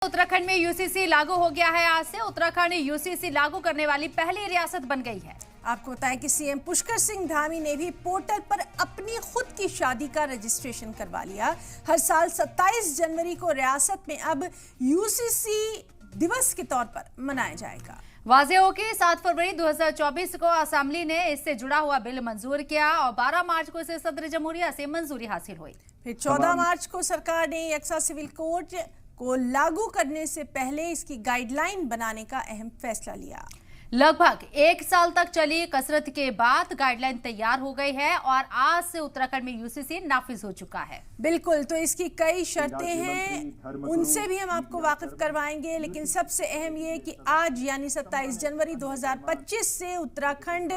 उत्तराखंड में यूसीसी लागू हो गया है। आज से उत्तराखंड यूसीसी लागू करने वाली पहली रियासत बन गई है। आपको बताएं कि सीएम पुष्कर सिंह धामी ने भी पोर्टल पर अपनी खुद की शादी का रजिस्ट्रेशन करवा लिया। हर साल 27 जनवरी को रियासत में अब यूसीसी दिवस के तौर पर मनाया जाएगा। वाज़ेह हो कि 7 फरवरी 2024 को असेंबली ने इससे जुड़ा हुआ बिल मंजूर किया और 12 मार्च को इसे सदर जमहूरिया से मंजूरी हासिल हुई। फिर 14 मार्च को सरकार ने यकसा सिविल कोड को लागू करने से पहले इसकी गाइडलाइन बनाने का अहम फैसला लिया। लगभग 1 साल तक चली कसरत के बाद गाइडलाइन तैयार हो गई है और आज से उत्तराखंड में यूसीसी नाफिज हो चुका है। बिल्कुल, तो इसकी कई शर्तें हैं, उनसे भी हम आपको वाकिफ करवाएंगे, लेकिन सबसे अहम ये कि आज यानी 27 जनवरी 2025 से उत्तराखंड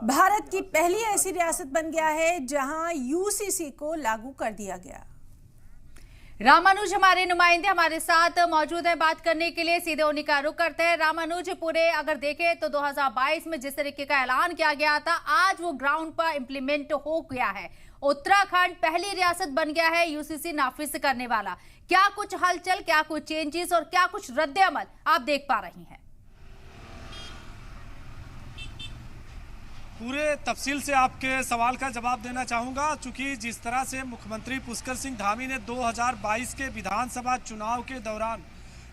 भारत की पहली ऐसी रियासत बन गया है जहां यूसीसी को लागू कर दिया गया। रामानुज हमारे नुमाइंदे हमारे साथ मौजूद हैं बात करने के लिए। सीधे उन्हीं का रुख करते हैं। रामानुज, पूरे अगर देखें तो 2022 में जिस तरीके का ऐलान किया गया था, आज वो ग्राउंड पर इंप्लीमेंट हो गया है। उत्तराखंड पहली रियासत बन गया है यूसीसी नाफिज करने वाला। क्या कुछ हलचल, क्या कुछ चेंजेस और क्या कुछ रद्द अमल आप देख पा रही हैं? पूरे तफसील से आपके सवाल का जवाब देना चाहूँगा, चूँकि जिस तरह से मुख्यमंत्री पुष्कर सिंह धामी ने 2022 के विधानसभा चुनाव के दौरान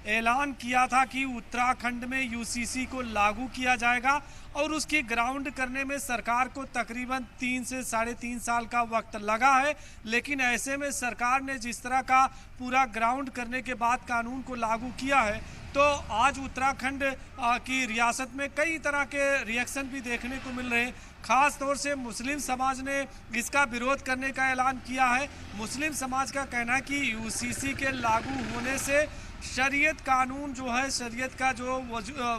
ऐलान किया था कि उत्तराखंड में यूसीसी को लागू किया जाएगा और उसकी ग्राउंड करने में सरकार को तकरीबन 3 से 3.5 साल का वक्त लगा है। लेकिन ऐसे में सरकार ने जिस तरह का पूरा ग्राउंड करने के बाद कानून को लागू किया है, तो आज उत्तराखंड की रियासत में कई तरह के रिएक्शन भी देखने को मिल रहे हैं। खास तौर से मुस्लिम समाज ने इसका विरोध करने का ऐलान किया है। मुस्लिम समाज का कहना है कि यूसीसी के लागू होने से शरीयत कानून जो है, शरीयत का जो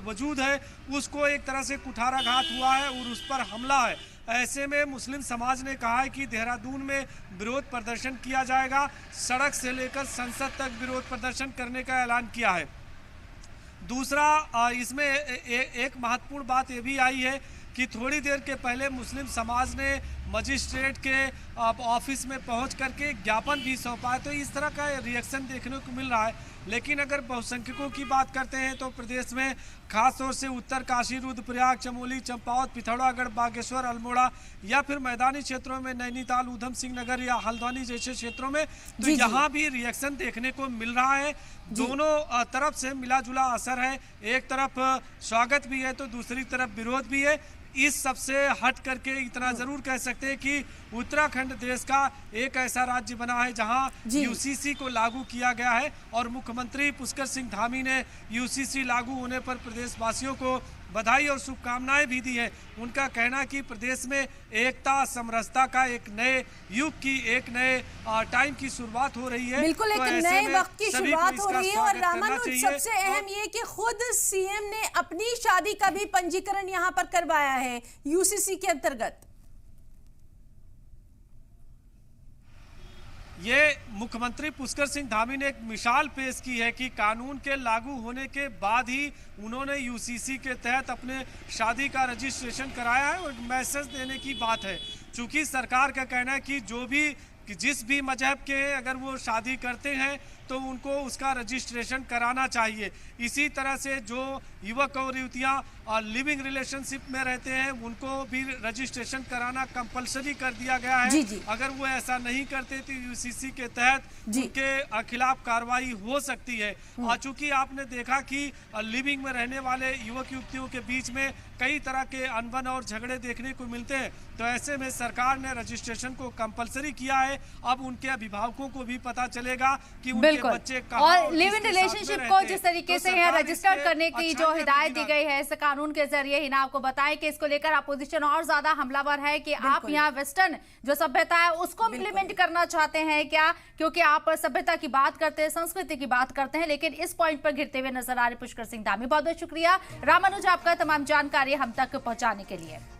वजूद है, उसको एक तरह से कुठाराघात हुआ है और उस पर हमला है। ऐसे में मुस्लिम समाज ने कहा है कि देहरादून में विरोध प्रदर्शन किया जाएगा। सड़क से लेकर संसद तक विरोध प्रदर्शन करने का ऐलान किया है। दूसरा, इसमें एक महत्वपूर्ण बात ये भी आई है कि थोड़ी देर के पहले मुस्लिम समाज ने मजिस्ट्रेट के ऑफिस में पहुंच करके ज्ञापन भी सौंपा है। तो इस तरह का रिएक्शन देखने को मिल रहा है। लेकिन अगर बहुसंख्यकों की बात करते हैं तो प्रदेश में खास तौर से उत्तरकाशी, रुद्रप्रयाग, चमोली, चंपावत, पिथौरागढ़, बागेश्वर, अल्मोड़ा या फिर मैदानी क्षेत्रों में नैनीताल, ऊधम सिंह नगर या हल्द्वानी जैसे क्षेत्रों में, तो यहाँ भी रिएक्शन देखने को मिल रहा है। दोनों तरफ से मिला जुला असर है। एक तरफ स्वागत भी है तो दूसरी तरफ विरोध भी है। इस सबसे हट करके इतना जरूर कह सकते हैं कि उत्तराखंड देश का एक ऐसा राज्य बना है जहां यूसीसी को लागू किया गया है और मुख्यमंत्री पुष्कर सिंह धामी ने यूसीसी लागू होने पर प्रदेशवासियों को बधाई और शुभकामनाएं भी दी है। उनका कहना है कि प्रदेश में एकता, समरसता का एक नए युग की, एक नए टाइम की शुरुआत हो रही है। बिल्कुल, एक नए वक्त की शुरुआत हो रही है। और रामानुज, सबसे अहम ये कि खुद सीएम ने अपनी शादी का भी पंजीकरण यहाँ पर करवाया है यूसीसी के अंतर्गत। ये मुख्यमंत्री पुष्कर सिंह धामी ने एक मिसाल पेश की है कि कानून के लागू होने के बाद ही उन्होंने यूसीसी के तहत अपने शादी का रजिस्ट्रेशन कराया है। और मैसेज देने की बात है, चूंकि सरकार का कहना है कि जिस भी मजहब के अगर वो शादी करते हैं तो उनको उसका रजिस्ट्रेशन कराना चाहिए। इसी तरह से जो युवक और युवतियाँ लिविंग रिलेशनशिप में रहते हैं उनको भी रजिस्ट्रेशन कराना कंपलसरी कर दिया गया है। अगर वो ऐसा नहीं करते तो यूसीसी के तहत उनके खिलाफ कार्रवाई हो सकती है। चूंकि आपने देखा कि लिविंग में रहने वाले युवक युवतियों के बीच में कई तरह के अनबन और झगड़े देखने को मिलते हैं, तो ऐसे में सरकार ने रजिस्ट्रेशन को कंपलसरी किया है। अब उनके अभिभावकों को भी पता चलेगा कि बच्चे और लिव इन रिलेशनशिप को जिस तरीके से यहाँ रजिस्टर्ड करने की जो हिदायत दी गई है इस कानून के जरिए ही ना, आपको बताएं कि इसको लेकर अपोजिशन और ज्यादा हमलावर है कि आप यहाँ वेस्टर्न जो सभ्यता है उसको इम्प्लीमेंट करना चाहते हैं क्या, क्योंकि आप सभ्यता की बात करते हैं, संस्कृति की बात करते हैं, लेकिन इस पॉइंट पर घिरते हुए नजर आ रहे पुष्कर सिंह धामी। बहुत बहुत शुक्रिया रामानुज आपका तमाम जानकारी हम तक पहुंचाने के लिए।